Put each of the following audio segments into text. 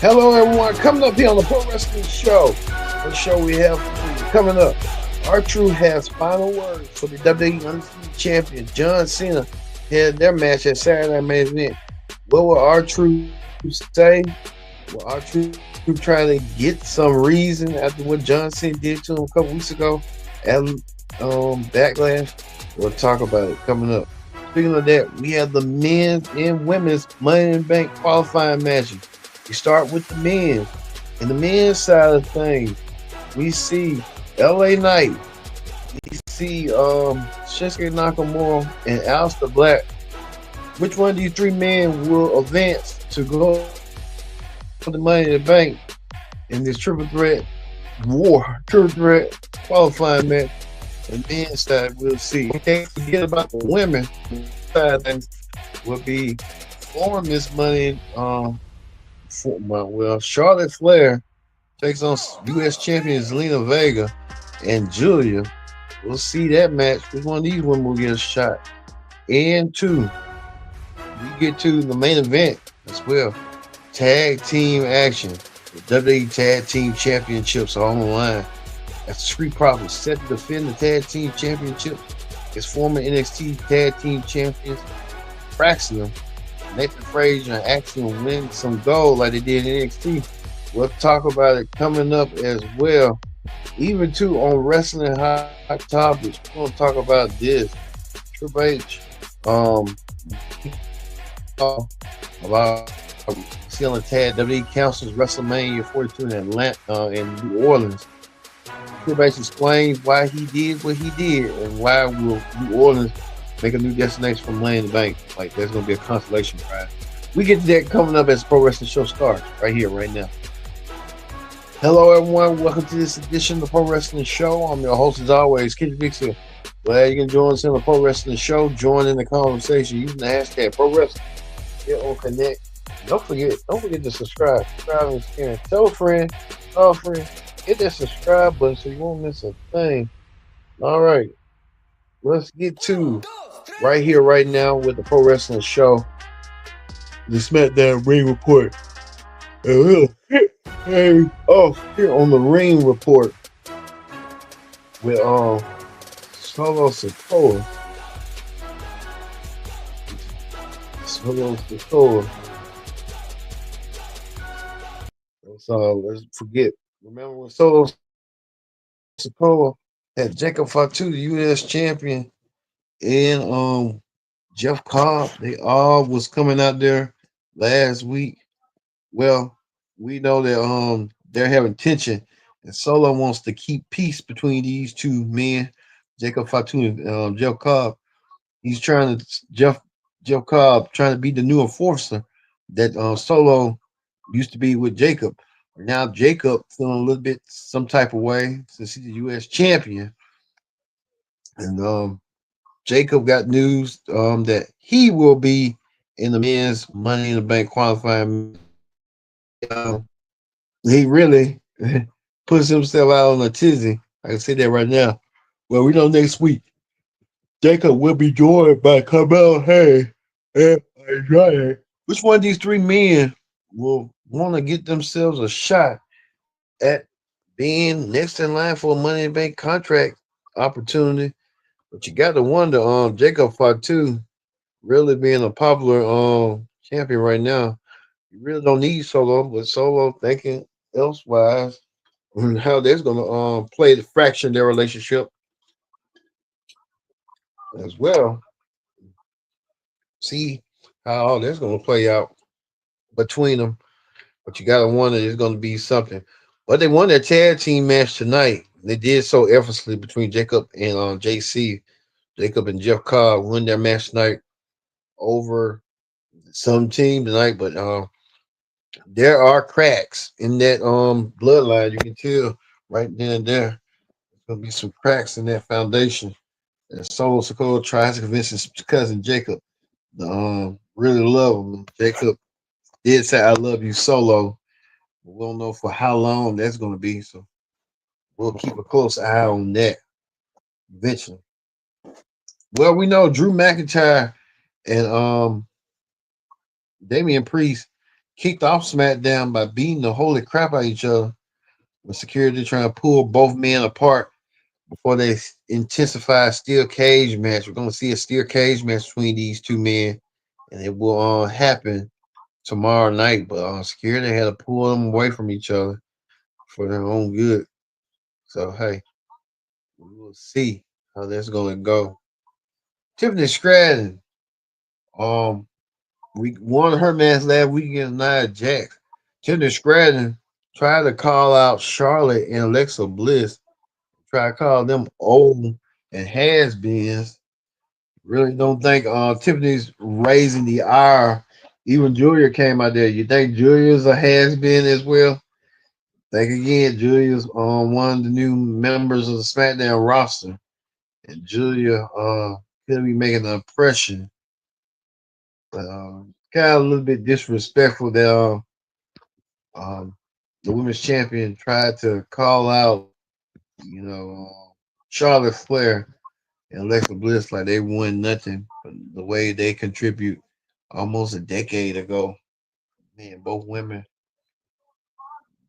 Hello, everyone. Coming up here on the Pro Wrestling Show. What show we have for you? Coming up, R-Truth has final words for the WWE Undisputed Champion. John Cena had their match at Saturday Night Main Event. What will R-Truth say? Will R-Truth trying to get some reason after what John Cena did to him a couple weeks ago at Backlash? We'll talk about it coming up. Speaking of that, we have the men's and women's Money in the Bank qualifying matches. We start with the men. In the men's side of things, we see LA Knight. We see Shinsuke Nakamura and Aleister Black. Which one of these three men will advance to go for the Money in the Bank in this triple threat qualifying match? The men's side, we'll see. We can't forget about the women side. Things will be former Miss Money. Charlotte Flair takes on U.S. champions Zelina Vega and Julia. We'll see that match. Which one of these women will get a shot? And two, we get to the main event as well. Tag team action. The WWE Tag Team Championships are on the line. As the Street Profits set to defend the Tag Team Championships, his former NXT Tag Team Champions, Fraxium, Nathan Frazier, and Axiom win some gold like they did in NXT. We'll talk about it coming up as well. Even too on Wrestling Hot Topics, we're going to talk about this. Triple H, about sealing tag WWE Council's WrestleMania 42 in Atlanta, in New Orleans. Triple H explains why he did what he did and why will New Orleans make a new destination for Money in the Bank. Like, there's going to be a consolation prize. We get to that coming up as the Pro Wrestling Show starts right here, right now. Hello, everyone. Welcome to this edition of the Pro Wrestling Show. I'm your host, as always, Kid Vix here. Glad you can join us in the Pro Wrestling Show. Join in the conversation using the hashtag Pro Wrestling. Get on Connect. Don't forget to subscribe. Subscribe and share. Tell a friend, hit that subscribe button so you won't miss a thing. All right. Let's get to right here, right now with the Pro Wrestling Show, the SmackDown Ring Report. And we'll hit here on the Ring Report with Solo Sikoa. Let's forget. Remember when Solo Sikoa had Jacob Fatu, the U.S. champion, and Jeff Cobb? They all was coming out there last week. Well, we know that they're having tension, and Solo wants to keep peace between these two men, Jacob Fatu and Jeff Cobb. He's trying to Jeff Cobb trying to be the new enforcer that Solo used to be with Jacob. Now Jacob feeling a little bit some type of way since he's the U.S. champion, and Jacob got news that he will be in the men's Money in the Bank qualifying. He really puts himself out on a tizzy. I can say that right now. Well, we know next week Jacob will be joined by Carmelo Hayes and Andrade. Which one of these three men will want to get themselves a shot at being next in line for a Money in the Bank contract opportunity? But you got to wonder, Jacob Fatu really being a popular champion right now, you really don't need Solo, but Solo thinking elsewise and how that's gonna play the fraction their relationship as well. See how all that's gonna play out between them. But you gotta wonder it's gonna be something. But they won their tag team match tonight. They did so effortlessly between Jacob and JC. Jacob and Jeff Cobb won their match tonight over some team tonight, but there are cracks in that bloodline. You can tell right then and there. There's gonna be some cracks in that foundation. And Solo Sikoa tries to convince his cousin Jacob to really love him. Jacob did say I love you, Solo. But we don't know for how long that's gonna be. So we'll keep a close eye on that eventually. Well, we know Drew McIntyre and Damian Priest kicked off SmackDown by beating the holy crap out of each other, with security trying to pull both men apart before they intensify a steel cage match. We're going to see a steel cage match between these two men, and it will happen tomorrow night. But security had to pull them away from each other for their own good. So hey, we will see how that's going to go. Tiffany Stratton, um, we won her match last weekend, Nia Jax. Tiffany Stratton tried to call out Charlotte and Alexa Bliss, try to call them old and has-beens. Really don't think Tiffany's raising the R. Even Julia came out there. You think Julia's a has-been as well? Think again, Julia's one of the new members of the SmackDown roster, and Julia could be making an impression, but kind of a little bit disrespectful that um, the women's champion tried to call out, you know, Charlotte Flair and Alexa Bliss like they won nothing, but the way they contribute almost a decade ago. Man, both women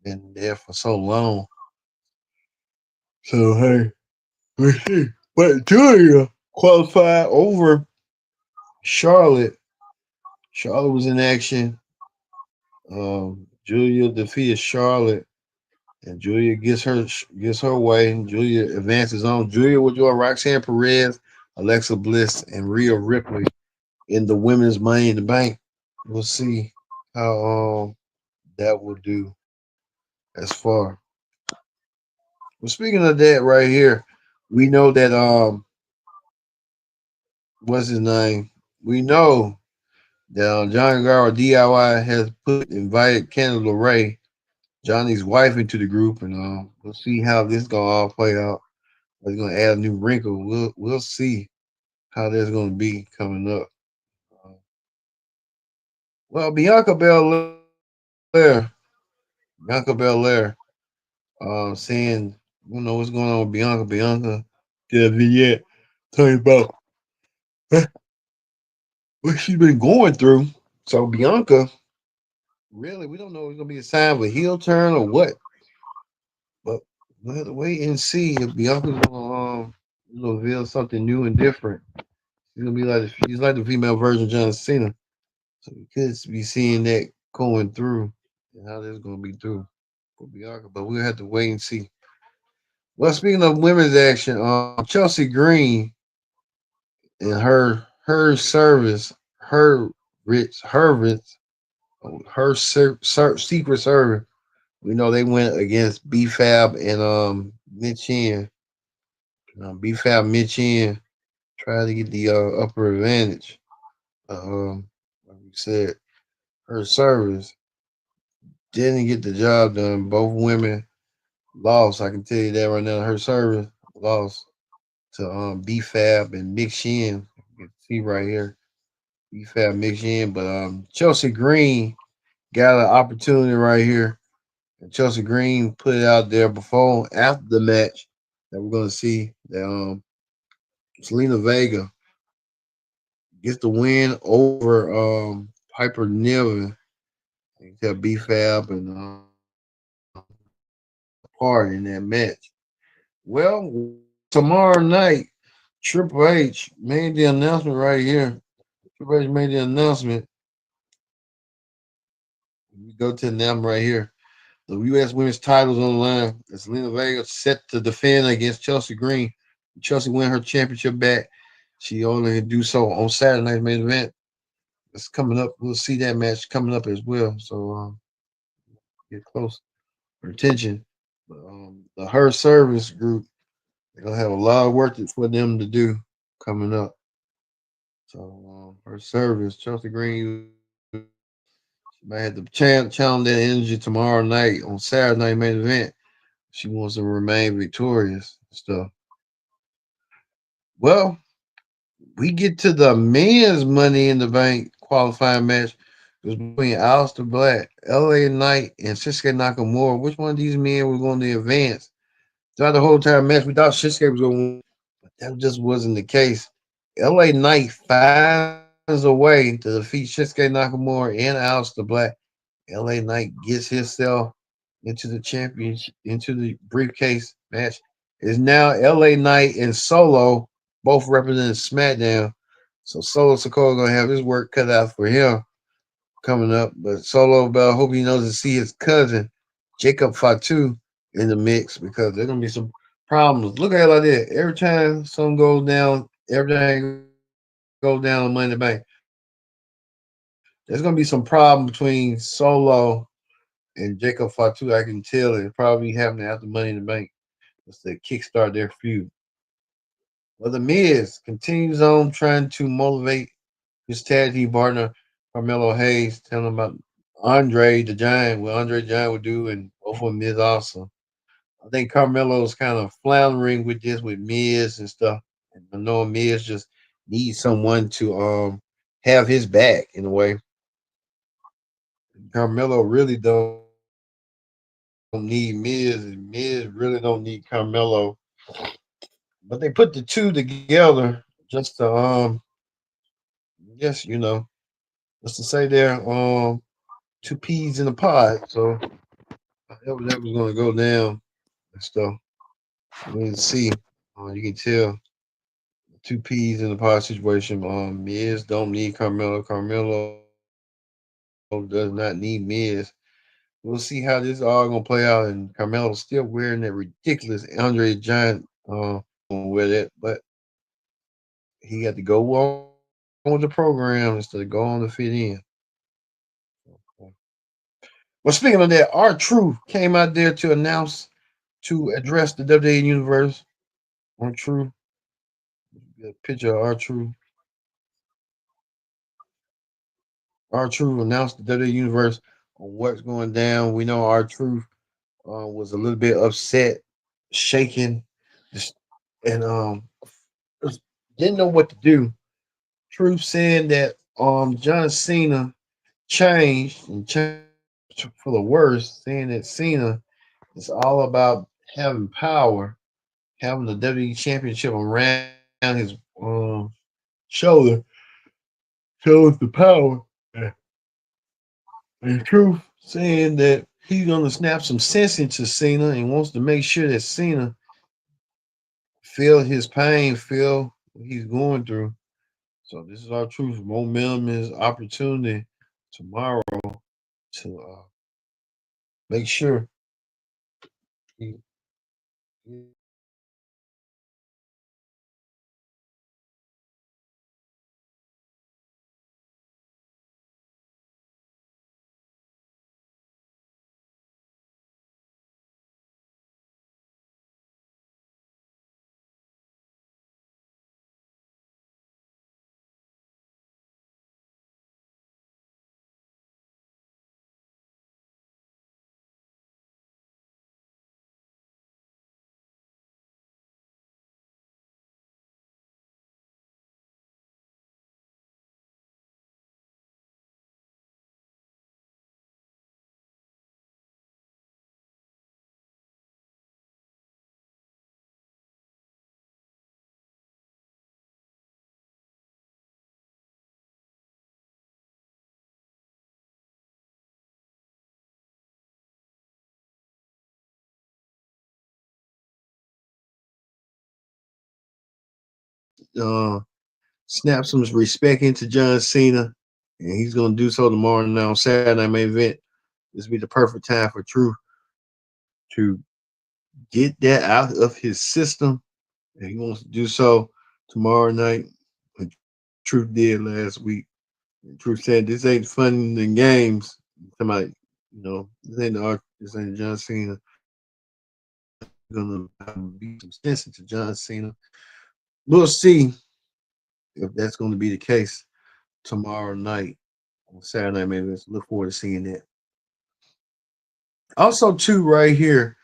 been there for so long. So hey, we see. But Julia qualified over Charlotte. Charlotte was in action. Julia defeated Charlotte, and Julia gets her way. And Julia advances on. Julia will join Roxanne Perez, Alexa Bliss, and Rhea Ripley in the women's Money in the Bank. We'll see how that will do as far. Well, speaking of that, right here, we know that what's his name? We know that Johnny Gargano DIY has invited Candice LeRae, Johnny's wife, into the group, and we'll see how this gonna all play out. It's gonna add a new wrinkle. We'll see how that's gonna be coming up. Uh, well, Bianca Belair, saying, you know what's going on with Bianca. Bianca did a vignette talking about what she's been going through. So Bianca, really, we don't know if it's gonna be a sign of a heel turn or what. But we'll have to wait and see if Bianca's gonna reveal something new and different. She's like the female version of John Cena. So we could be seeing that going through and how that's gonna be through for Bianca. But we'll have to wait and see. Well, speaking of women's action, Chelsea Green and her service, her rich servants, secret servant. We know they went against B-Fab and Mitch Inn. B-Fab Mitch Inn tried to get the upper advantage. Like we said, her service didn't get the job done. Both women lost. I can tell you that right now. Her service lost to B-Fab and Mitch Shin. You can see right here, B-Fab Mitch Shin. But Chelsea Green got an opportunity right here. And Chelsea Green put it out there after the match that we're gonna see that Selena Vega gets the win over Piper Niven. And got B-Fab and part in that match. Well, tomorrow night, Triple H made the announcement right here. Triple H made the announcement. We go to the announcement right here. The U.S. Women's titles on the line. Selena Vega set to defend against Chelsea Green. Chelsea win her championship back. She only can do so on Saturday night's main event. It's coming up. We'll see that match coming up as well. So get close for attention. But, the Her Service group, they're gonna have a lot of work for them to do coming up. So Her Service, Chelsea Green, she might have to channel that energy tomorrow night on Saturday night main event. She wants to remain victorious and stuff. Well, we get to the men's Money in the Bank qualifying match. It was between Aleister Black, LA Knight, and Shinsuke Nakamura. Which one of these men was going to advance? Throughout the whole entire match, we thought Shinsuke was going to win, but that just wasn't the case. LA Knight finds a way to defeat Shinsuke Nakamura and Aleister Black LA Knight gets himself into the championship, into the briefcase match. Is now LA Knight and Solo both representing SmackDown. So Solo Sokoa gonna have his work cut out for him coming up. But Solo, but I hope he knows to see his cousin Jacob Fatu in the mix because there's gonna be some problems. Look at it like that. Every time something goes down, everything goes down on Monday Bank. There's gonna be some problem between Solo and Jacob Fatu. I can tell it probably happening after Money in the Bank. Just to kickstart their feud. Well, the Miz continues on trying to motivate his tag team partner Carmelo Hayes, telling him about Andre the Giant, what Andre the Giant would do, and both of them is awesome. I think Carmelo's kind of floundering with this with Miz and stuff. And I know Miz just needs someone to have his back in a way. Carmelo really don't need Miz, and Miz really don't need Carmelo. But they put the two together just to yes, just to say they're two peas in a pod. So that was gonna go down and stuff. We'll see. You can tell two peas in a pod situation. Miz don't need Carmelo. Carmelo does not need Miz. We'll see how this all gonna play out. And Carmelo's still wearing that ridiculous Andre the Giant. With it, but he got to go on with the program instead of go on to fit in. Well, speaking of that, our Truth came out there to announce to address the WWE universe. Our Truth, a picture of our Truth. Our Truth announced the WWE universe on what's going down. We know our Truth was a little bit upset, shaken, just- and just didn't know what to do. Truth saying that John Cena changed and changed for the worse, saying that Cena is all about having power, having the WWE Championship around his shoulder, shows the power. And Truth saying that he's gonna snap some sense into Cena and wants to make sure that Cena feel his pain, feel what he's going through. So this is our Truth momentum, is opportunity tomorrow to make sure he, he uh, snap some respect into John Cena, and he's gonna do so tomorrow night on Saturday Night Main Event. This will be the perfect time for Truth to get that out of his system, and he wants to do so tomorrow night. Like Truth did last week. And Truth said, "This ain't fun and games." Somebody, this ain't this ain't John Cena. Gonna be some sense into John Cena. We'll see if that's going to be the case tomorrow night on Saturday night. Maybe let's look forward to seeing that. Also, too, right here,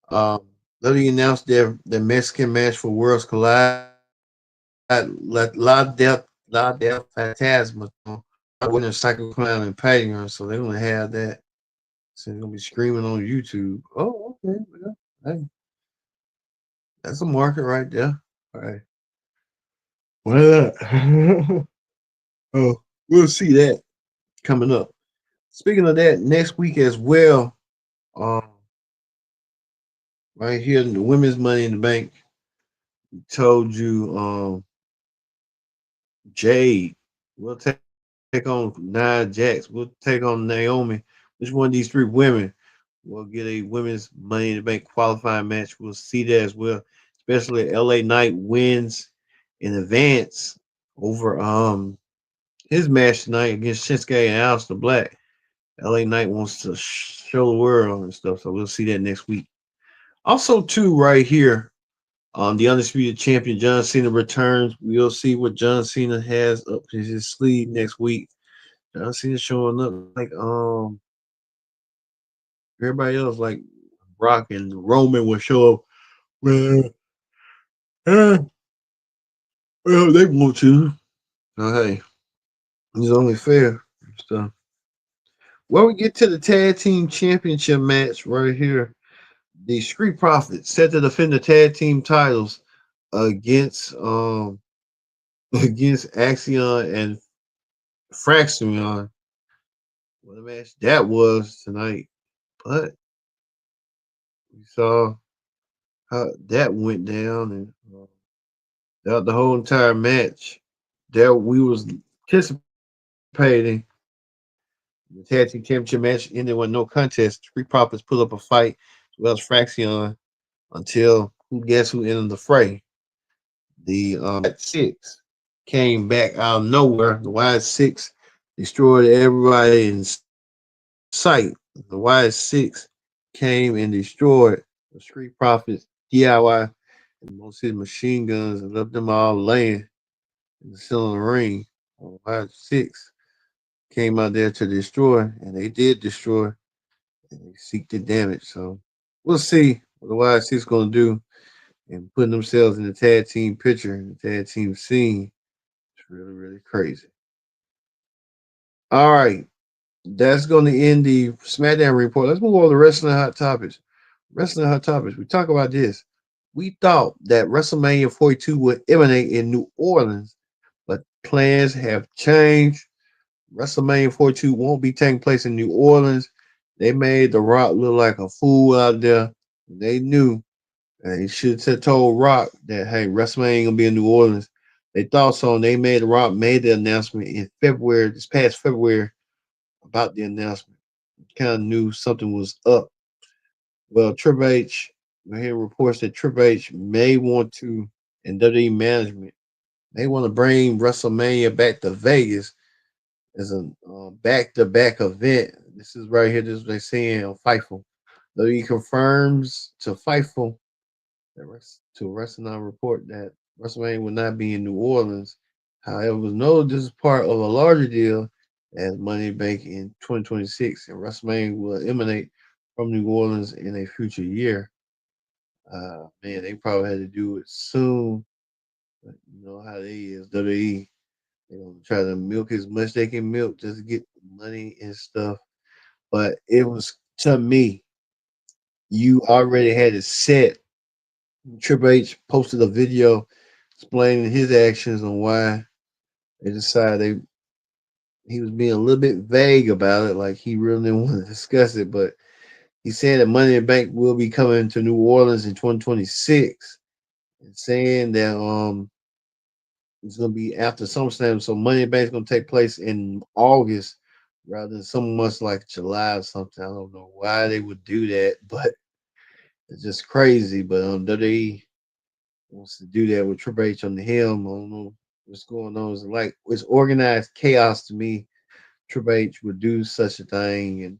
um, let me announce their Mexican match for Worlds Collide. La Del Fantasma winner Psycho Clown and Payton, so they're gonna have that. So they're gonna be screaming on YouTube. Oh, okay, well, hey, that's a market right there. All right, well, oh, we'll see that coming up. Speaking of that, next week as well, um, right here in the women's Money in the Bank, we told you Jade will take on Nia Jax. We'll take on Naomi. Which one of these three women will get a women's Money in the Bank qualifying match? We'll see that as well. Especially LA Knight wins in advance over his match tonight against Shinsuke and Aleister Black. LA Knight wants to show the world and stuff, so we'll see that next week. Also, too, right here, the undisputed champion John Cena returns. We'll see what John Cena has up his sleeve next week. John Cena showing up like everybody else, like Brock and Roman will show up. Well, eh, well, they want to. So hey, it's only fair. So, well, we get to the tag team championship match right here. The Street Profits set to defend the tag team titles against against Axion and Fraxion. What a match that was tonight. But we saw how that went down, and throughout the whole entire match, that we was anticipating the tag team championship match ended with no contest. Street Profits put up a fight as well as Fraxion until who guess who entered the fray. The six came back out of nowhere. The Wide Six destroyed everybody in sight. The Wide Six came and destroyed the Street Profits, DIY, and most of his machine guns and left them all laying in the center of the ring. The Wide Six came out there to destroy, and they did destroy, and they seek the damage. So we'll see what the Wide Six going to do and putting themselves in the tag team picture, in the tag team scene. It's really, really crazy. All right. That's going to end the SmackDown report. Let's move on to Wrestling Hot Topics. Wrestling Hot Topics. We talk about this. We thought that WrestleMania 42 would emanate in New Orleans, but plans have changed. WrestleMania 42 won't be taking place in New Orleans. They made The Rock look like a fool out there. They knew. And they should have told Rock that, hey, WrestleMania ain't going to be in New Orleans. They thought so, and they made The Rock made the announcement in February, this past February, about the announcement. Kind of knew something was up. Well, Triple H, we hear reports that Triple H may want to, and WWE management, they want to bring WrestleMania back to Vegas as a back-to-back event. This is right here. This is what they're saying on Fightful. WWE confirms to Fightful to WrestleMania report that WrestleMania will not be in New Orleans. However, was noted this is part of a larger deal as Money in the Bank in 2026, and WrestleMania will emanate from New Orleans in a future year. Man, they probably had to do it soon. But you know how they is, WWE. They're gonna try to milk as much they can milk just to get money and stuff. But it was to me, you already had it set. Triple H posted a video explaining his actions on why they decided he was being a little bit vague about it, like he really didn't want to discuss it. But he said that Money in the Bank will be coming to New Orleans in 2026, and saying that it's gonna be after SummerSlam. So Money in the Bank is gonna take place in August rather than some months like July or something. I don't know why they would do that, but it's just crazy. But WWE wants to do that with Triple H on the helm. I don't know what's going on. It's organized chaos to me. Triple H would do such a thing, and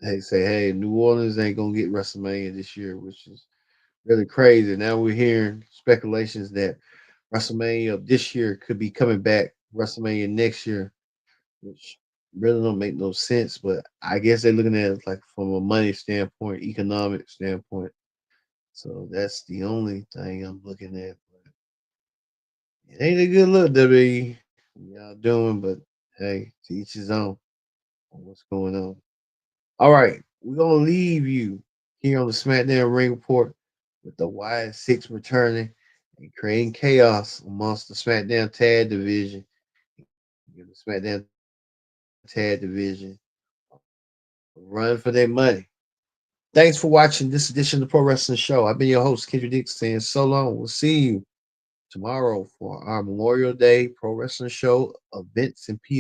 they say, "Hey, New Orleans ain't gonna get WrestleMania this year," which is really crazy. Now we're hearing speculations that WrestleMania of this year could be coming back WrestleMania next year, which really don't make no sense. But I guess they're looking at it like from a money standpoint, economic standpoint. So that's the only thing I'm looking at. But it ain't a good look, WWE. Y'all doing, but hey, to each his own on what's going on. All right, we're gonna leave you here on the SmackDown Ring Report with the Wyatt Six returning and creating chaos amongst the SmackDown Tag Division. Give the SmackDown Tag Division tag division. Run for their money. Thanks for watching this edition of the Pro Wrestling Show. I've been your host, Kendrick Dix, saying so long. We'll see you tomorrow for our Memorial Day Pro Wrestling Show events and P.